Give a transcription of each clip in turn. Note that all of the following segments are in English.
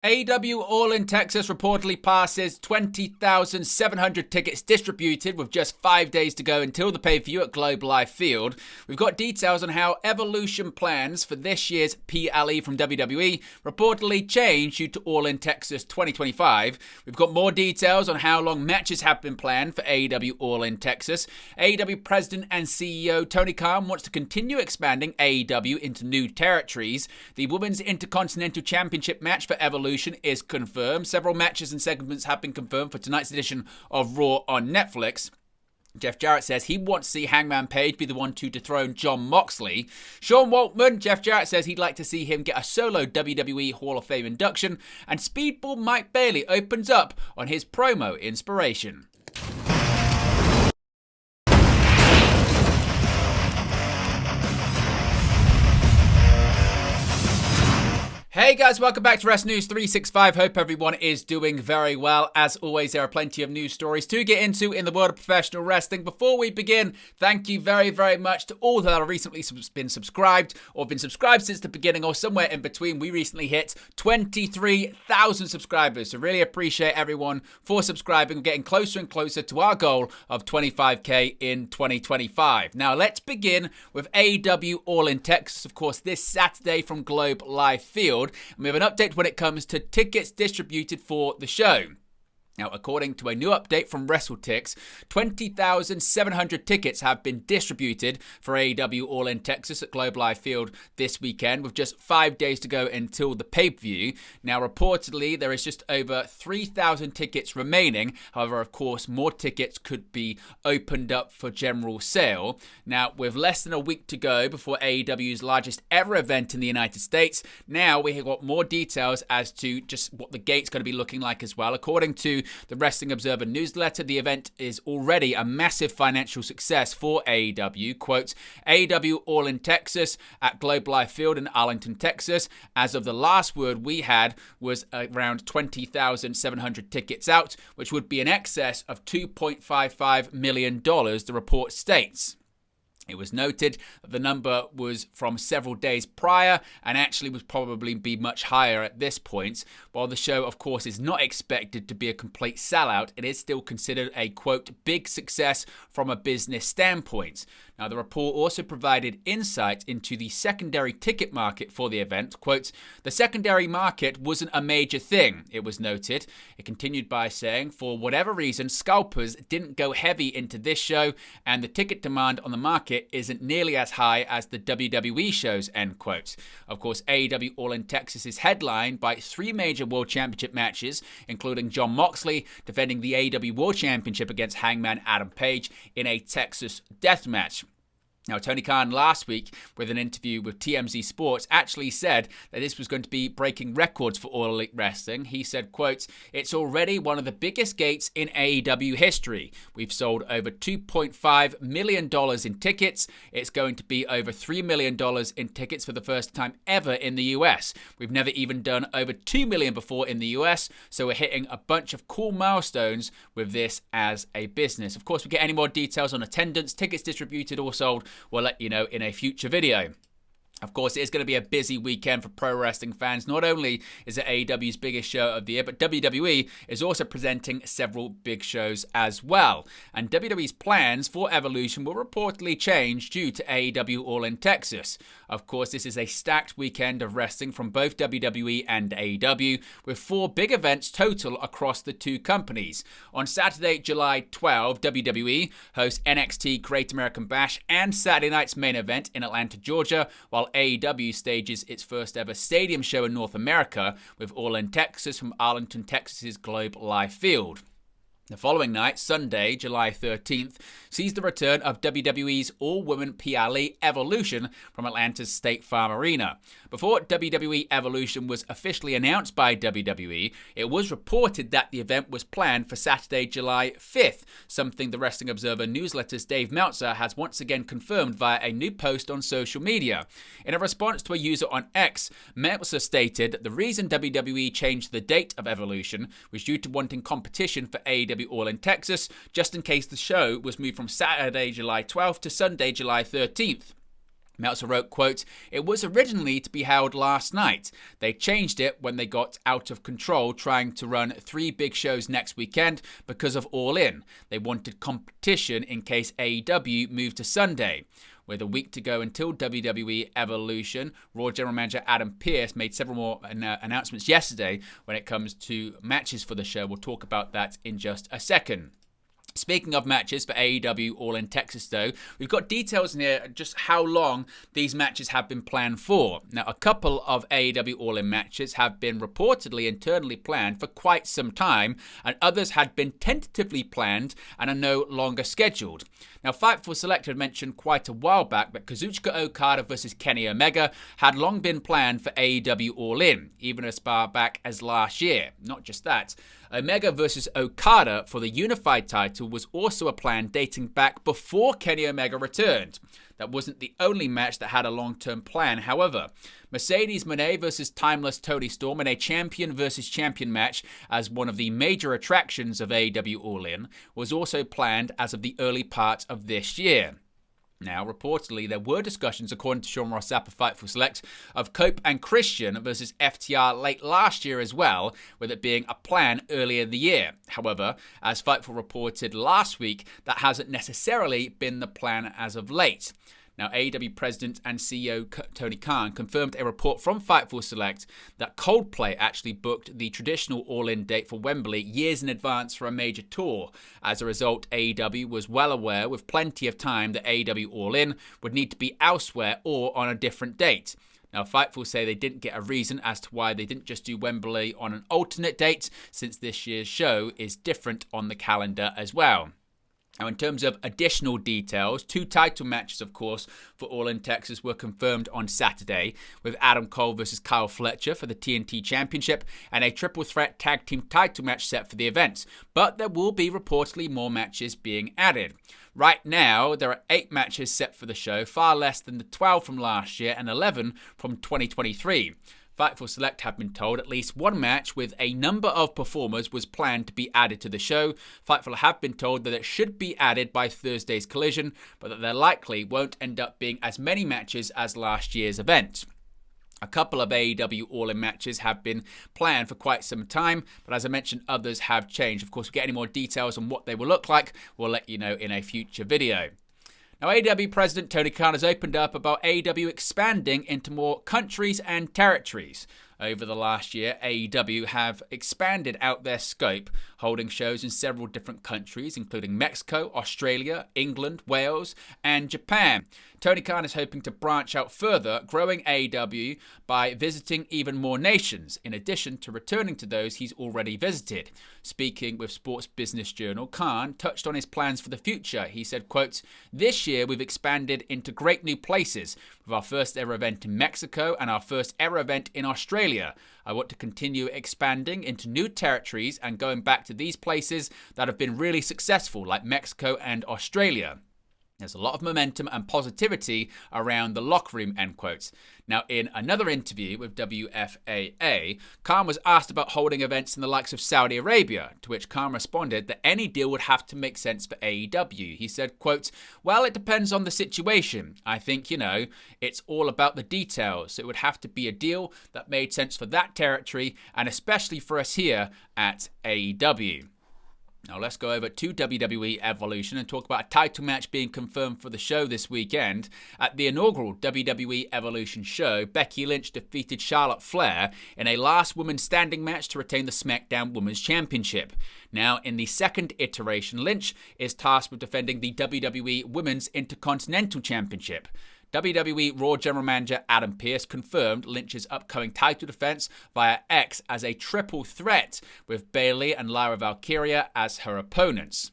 AEW All In Texas reportedly passes 20,700 tickets distributed with just 5 days to go until the pay-per-view at Globe Life Field. We've got details on how Evolution plans for this year's PLE from WWE reportedly changed due to All In Texas 2025. We've got more details on how long matches have been planned for AEW All In Texas. AEW President and CEO Tony Khan wants to continue expanding AEW into new territories. The Women's Intercontinental Championship match for Evolution is confirmed. Several matches and segments have been confirmed for tonight's edition of Raw on Netflix. Jeff Jarrett says he wants to see Hangman Page be the one to dethrone Jon Moxley. Sean Waltman, Jeff Jarrett says he'd like to see him get a solo WWE Hall of Fame induction. And Speedball Mike Bailey opens up on his promo inspiration. Hey guys, welcome back to Wrest News 365. Hope everyone is doing very well. As always, there are plenty of news stories to get into in the world of professional wrestling. Before we begin, thank you very, very much to all that have recently been subscribed or been subscribed since the beginning or somewhere in between. We recently hit 23,000 subscribers, so really appreciate everyone for subscribing. We're getting closer and closer to our goal of 25k in 2025. Now let's begin with AEW All In Texas, of course, this Saturday from Globe Life Field. And we have an update when it comes to tickets distributed for the show. Now, according to a new update from WrestleTix, 20,700 tickets have been distributed for AEW All In Texas at Globe Life Field this weekend, with just 5 days to go until the pay-per-view. Now, reportedly, there is just over 3,000 tickets remaining. However, of course, more tickets could be opened up for general sale. Now, with less than a week to go before AEW's largest ever event in the United States, now we have got more details as to just what the gate's going to be looking like as well. According to the Wrestling Observer newsletter, the event is already a massive financial success for AEW. Quote, AEW All In Texas at Globe Life Field in Arlington, Texas. As of the last word we had was around 20,700 tickets out, which would be in excess of $2.55 million, the report states. It was noted that the number was from several days prior and actually would probably be much higher at this point. While the show, of course, is not expected to be a complete sellout, it is still considered a, quote, big success from a business standpoint. Now, the report also provided insight into the secondary ticket market for the event. Quote, the secondary market wasn't a major thing, it was noted. It continued by saying, for whatever reason, scalpers didn't go heavy into this show, and the ticket demand on the market isn't nearly as high as the WWE shows, end quote. Of course, AEW All In Texas is headlined by 3 major World Championship matches, including Jon Moxley defending the AEW World Championship against Hangman Adam Page in a Texas death match. Now, Tony Khan last week, with an interview with TMZ Sports, actually said that this was going to be breaking records for All Elite Wrestling. He said, quote, it's already one of the biggest gates in AEW history. We've sold over $2.5 million in tickets. It's going to be over $3 million in tickets for the first time ever in the US. We've never even done over $2 million before in the US, so we're hitting a bunch of cool milestones with this as a business. Of course, we get any more details on attendance, tickets distributed or sold, we'll let you know in a future video. Of course, it is going to be a busy weekend for pro wrestling fans. Not only is it AEW's biggest show of the year, but WWE is also presenting several big shows as well. And WWE's plans for Evolution will reportedly change due to AEW All In Texas. Of course, this is a stacked weekend of wrestling from both WWE and AEW, with 4 big events total across the two companies. On Saturday, July 12, WWE hosts NXT Great American Bash and Saturday night's main event in Atlanta, Georgia, while AEW stages its first ever stadium show in North America with All In Texas from Arlington, Texas's Globe Life Field. The following night, Sunday, July 13th, sees the return of WWE's all-women PLE Evolution from Atlanta's State Farm Arena. Before WWE Evolution was officially announced by WWE, it was reported that the event was planned for Saturday, July 5th, something the Wrestling Observer newsletter's Dave Meltzer has once again confirmed via a new post on social media. In a response to a user on X, Meltzer stated that the reason WWE changed the date of Evolution was due to wanting competition for AEW All In Texas, just in case the show was moved from Saturday, July 12th to Sunday, July 13th. Meltzer wrote, quote, "It was originally to be held last night. They changed it when they got out of control trying to run 3 big shows next weekend because of All In. They wanted competition in case AEW moved to Sunday." With a week to go until WWE Evolution, Raw General Manager Adam Pearce made several more announcements yesterday when it comes to matches for the show. We'll talk about that in just a second. Speaking of matches for AEW All In Texas, though, we've got details in here just how long these matches have been planned for. Now, a couple of AEW All In matches have been reportedly internally planned for quite some time, and others had been tentatively planned and are no longer scheduled. Now, Fightful Select had mentioned quite a while back that Kazuchika Okada versus Kenny Omega had long been planned for AEW All In, even as far back as last year. Not just that, Omega versus Okada for the unified title was also a plan dating back before Kenny Omega returned. That wasn't the only match that had a long-term plan, however. Mercedes Moné versus Timeless Toni Storm in a champion versus champion match as one of the major attractions of AEW All In was also planned as of the early part of this year. Now, reportedly, there were discussions, according to Sean Ross Sapp of Fightful Select, of Cope and Christian versus FTR late last year as well, with it being a plan earlier in the year. However, as Fightful reported last week, that hasn't necessarily been the plan as of late. Now, AEW President and CEO Tony Khan confirmed a report from Fightful Select that Coldplay actually booked the traditional All-In date for Wembley years in advance for a major tour. As a result, AEW was well aware with plenty of time that AEW All-In would need to be elsewhere or on a different date. Now, Fightful say they didn't get a reason as to why they didn't just do Wembley on an alternate date, since this year's show is different on the calendar as well. Now, in terms of additional details, 2 title matches, of course, for All In Texas were confirmed on Saturday, with Adam Cole versus Kyle Fletcher for the TNT Championship and a triple threat tag team title match set for the event. But there will be reportedly more matches being added. Right now, there are 8 matches set for the show, far less than the 12 from last year and 11 from 2023. Fightful Select have been told at least one match with a number of performers was planned to be added to the show. Fightful have been told that it should be added by Thursday's Collision, but that there likely won't end up being as many matches as last year's event. A couple of AEW All-In matches have been planned for quite some time, but as I mentioned, others have changed. Of course, if we get any more details on what they will look like, we'll let you know in a future video. Now, AEW President Tony Khan has opened up about AEW expanding into more countries and territories. Over the last year, AEW have expanded out their scope, holding shows in several different countries, including Mexico, Australia, England, Wales, and Japan. Tony Khan is hoping to branch out further, growing AEW by visiting even more nations, in addition to returning to those he's already visited. Speaking with Sports Business Journal, Khan touched on his plans for the future. He said, quote, "This year we've expanded into great new places, with our first ever event in Mexico and our first ever event in Australia. I want to continue expanding into new territories and going back to these places that have been really successful, like Mexico and Australia. There's a lot of momentum and positivity around the locker room," end quotes. Now, in another interview with WFAA, Khan was asked about holding events in the likes of Saudi Arabia, to which Khan responded that any deal would have to make sense for AEW. He said, quote, "Well, it depends on the situation. I think, it's all about the details. So it would have to be a deal that made sense for that territory and especially for us here at AEW. Now let's go over to WWE Evolution and talk about a title match being confirmed for the show this weekend. At the inaugural WWE Evolution show, Becky Lynch defeated Charlotte Flair in a last woman standing match to retain the SmackDown Women's Championship. Now, in the second iteration, Lynch is tasked with defending the WWE Women's Intercontinental Championship. WWE Raw General Manager Adam Pearce confirmed Lynch's upcoming title defense via X as a triple threat, with Bayley and Lyra Valkyria as her opponents.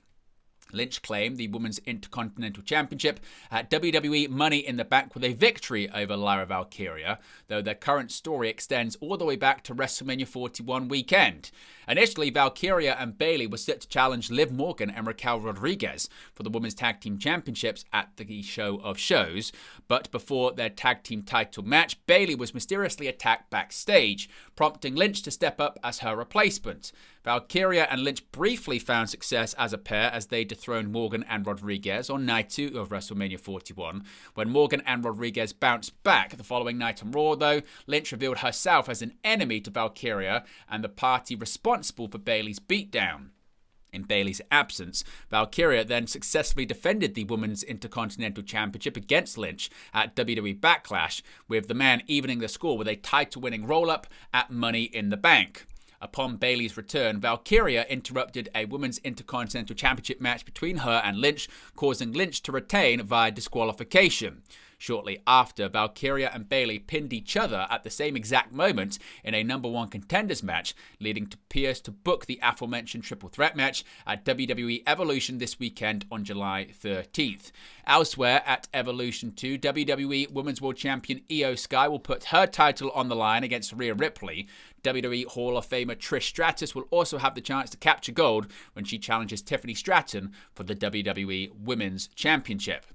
Lynch claimed the Women's Intercontinental Championship at WWE Money in the Bank with a victory over Lyra Valkyria, though their current story extends all the way back to WrestleMania 41 weekend. Initially, Valkyria and Bayley were set to challenge Liv Morgan and Raquel Rodriguez for the Women's Tag Team Championships at the Show of Shows, but before their tag team title match, Bayley was mysteriously attacked backstage, prompting Lynch to step up as her replacement. Valkyria and Lynch briefly found success as a pair as they dethroned Morgan and Rodriguez on night 2 of WrestleMania 41. When Morgan and Rodriguez bounced back the following night on Raw, though, Lynch revealed herself as an enemy to Valkyria and the party responsible for Bayley's beatdown. In Bayley's absence, Valkyria then successfully defended the Women's Intercontinental Championship against Lynch at WWE Backlash, with the man evening the score with a title-winning roll-up at Money in the Bank. Upon Bayley's return, Valkyria interrupted a Women's Intercontinental Championship match between her and Lynch, causing Lynch to retain via disqualification. Shortly after, Valkyria and Bayley pinned each other at the same exact moment in a number 1 contenders match, leading to Pierce to book the aforementioned triple threat match at WWE Evolution this weekend on July 13th. Elsewhere at Evolution 2, WWE Women's World Champion Io Sky will put her title on the line against Rhea Ripley. WWE Hall of Famer Trish Stratus will also have the chance to capture gold when she challenges Tiffany Stratton for the WWE Women's Championship.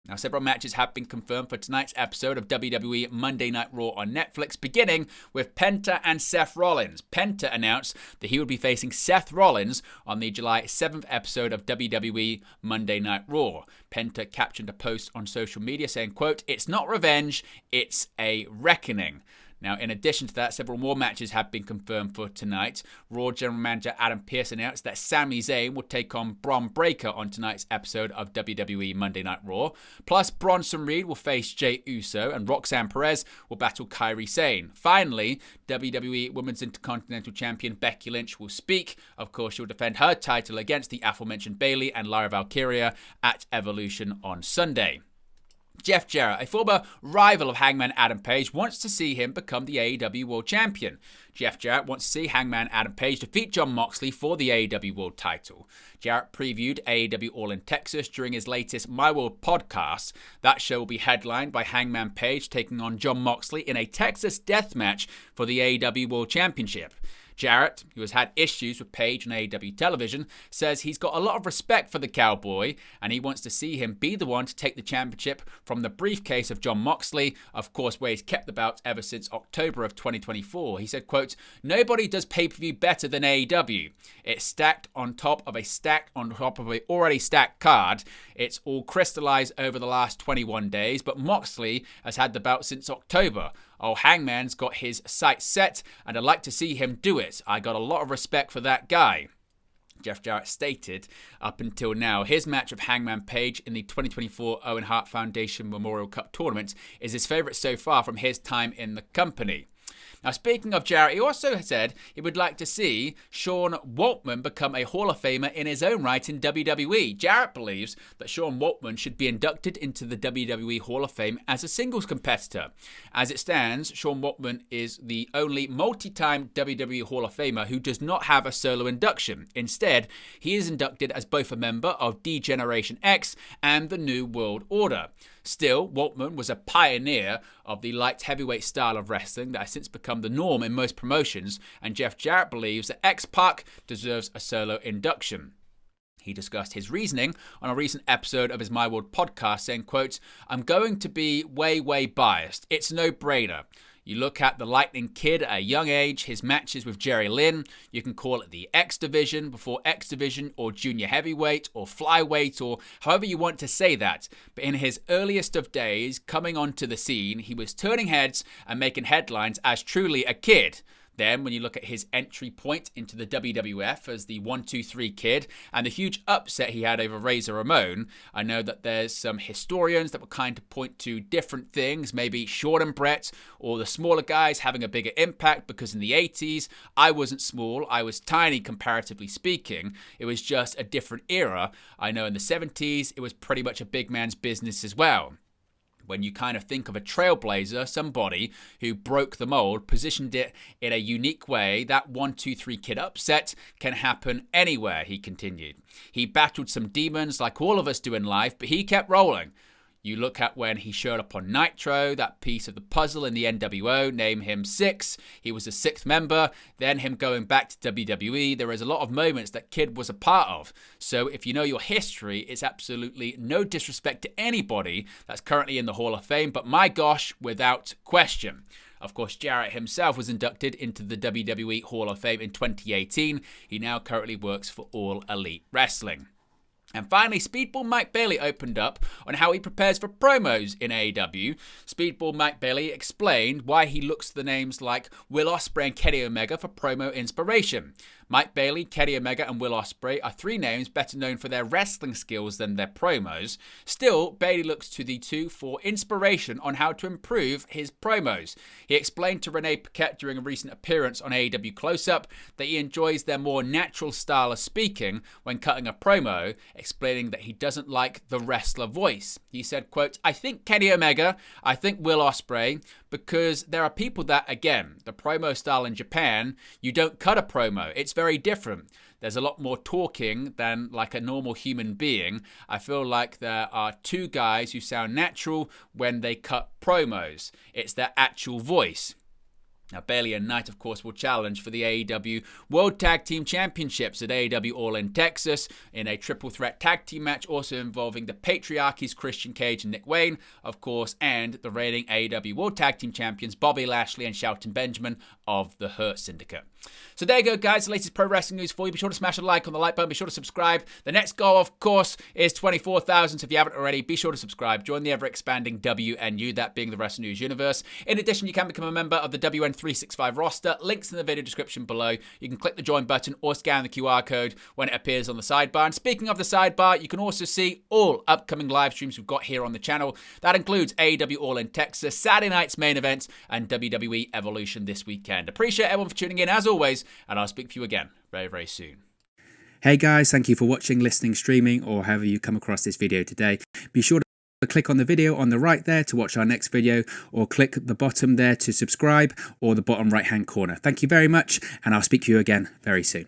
Now, several matches have been confirmed for tonight's episode of WWE Monday Night Raw on Netflix, beginning with Penta and Seth Rollins. Penta announced that he would be facing Seth Rollins on the July 7th episode of WWE Monday Night Raw. Penta captioned a post on social media saying, quote, "It's not revenge, it's a reckoning." Now, in addition to that, several more matches have been confirmed for tonight. Raw General Manager Adam Pearce announced that Sami Zayn will take on Bron Breakker on tonight's episode of WWE Monday Night Raw. Plus, Bronson Reed will face Jey Uso and Roxanne Perez will battle Kairi Sane. Finally, WWE Women's Intercontinental Champion Becky Lynch will speak. Of course, she'll defend her title against the aforementioned Bayley and Lyra Valkyria at Evolution on Sunday. Jeff Jarrett, a former rival of Hangman Adam Page, wants to see him become the AEW World Champion. Jeff Jarrett wants to see Hangman Adam Page defeat Jon Moxley for the AEW World title. Jarrett previewed AEW All In Texas during his latest My World podcast. That show will be headlined by Hangman Page taking on Jon Moxley in a Texas death match for the AEW World Championship. Jarrett, who has had issues with Page on AEW television, says he's got a lot of respect for the cowboy and he wants to see him be the one to take the championship from the briefcase of Jon Moxley, of course, where he's kept the belt ever since October of 2024. He said, quote, "Nobody does pay-per-view better than AEW. It's stacked on top of a stack on top of a already stacked card. It's all crystallized over the last 21 days, but Moxley has had the belt since October. Oh, Hangman's got his sights set, and I'd like to see him do it. I got a lot of respect for that guy." Jeff Jarrett stated, up until now, his match of Hangman Page in the 2024 Owen Hart Foundation Memorial Cup Tournament is his favorite so far from his time in the company. Now, speaking of Jarrett, he also said he would like to see Sean Waltman become a Hall of Famer in his own right in WWE. Jarrett believes that Sean Waltman should be inducted into the WWE Hall of Fame as a singles competitor. As it stands, Sean Waltman is the only multi-time WWE Hall of Famer who does not have a solo induction. Instead, he is inducted as both a member of D-Generation X and the New World Order. Still, Waltman was a pioneer of the light heavyweight style of wrestling that has since become the norm in most promotions, and Jeff Jarrett believes that X-Pac deserves a solo induction. He discussed his reasoning on a recent episode of his My World podcast, saying, quote, "I'm going to be way biased. It's a no-brainer. You look at the Lightning Kid at a young age, his matches with Jerry Lynn, you can call it the X Division, before X Division, or Junior Heavyweight, or Flyweight, or however you want to say that. But in his earliest of days, coming onto the scene, he was turning heads and making headlines as truly a kid. Then, when you look at his entry point into the WWF as the 1-2-3 Kid and the huge upset he had over Razor Ramon, I know that there's some historians that will kind of point to different things, maybe Shawn and Brett or the smaller guys having a bigger impact, because in the 80s, I wasn't small, I was tiny comparatively speaking. It was just a different era. I know in the 70s, it was pretty much a big man's business as well. When you kind of think of a trailblazer, somebody who broke the mold, positioned it in a unique way, that 1-2-3 Kid upset can happen anywhere, he continued. He battled some demons like all of us do in life, but he kept rolling. You look at when he showed up on Nitro, that piece of the puzzle in the NWO, name him 6. He was the 6th member. Then him going back to WWE. There is a lot of moments that Kid was a part of. So if you know your history, it's absolutely no disrespect to anybody that's currently in the Hall of Fame. But my gosh, without question. Of course, Jarrett himself was inducted into the WWE Hall of Fame in 2018. He now currently works for All Elite Wrestling. And finally, Speedball Mike Bailey opened up on how he prepares for promos in AEW. Speedball Mike Bailey explained why he looks to the names like Will Ospreay and Kenny Omega for promo inspiration. Mike Bailey, Kenny Omega, and Will Ospreay are three names better known for their wrestling skills than their promos. Still, Bailey looks to the two for inspiration on how to improve his promos. He explained to Renee Paquette during a recent appearance on AEW Close-Up that he enjoys their more natural style of speaking when cutting a promo, explaining that he doesn't like the wrestler voice. He said, quote, "I think Kenny Omega, I think Will Ospreay, because there are people that, again, the promo style in Japan, you don't cut a promo. It's very different. There's a lot more talking than like a normal human being. I feel like there are two guys who sound natural when they cut promos. It's their actual voice." Now, Bailey and Knight, of course, will challenge for the AEW World Tag Team Championships at AEW All In Texas in a triple threat tag team match, also involving the Patriarchies, Christian Cage and Nick Wayne, of course, and the reigning AEW World Tag Team Champions Bobby Lashley and Shelton Benjamin of the Hurt Syndicate. So there you go, guys. The latest pro wrestling news for you. Be sure to smash a like on the like button. Be sure to subscribe. The next goal, of course, is 24,000. So if you haven't already, be sure to subscribe. Join the ever-expanding WNU, that being the Wrestling News universe. In addition, you can become a member of the WN365 roster. Links in the video description below. You can click the join button or scan the QR code when it appears on the sidebar. And speaking of the sidebar, you can also see all upcoming live streams we've got here on the channel. That includes AEW All In Texas, Saturday night's main events, and WWE Evolution this weekend. Appreciate everyone for tuning in, as always, and I'll speak to you again very, very soon. Hey guys, thank you for watching, listening, streaming, or however you come across this video today. Be sure to click on the video on the right there to watch our next video, or click the bottom there to subscribe, or the bottom right hand corner. Thank you very much, and I'll speak to you again very soon.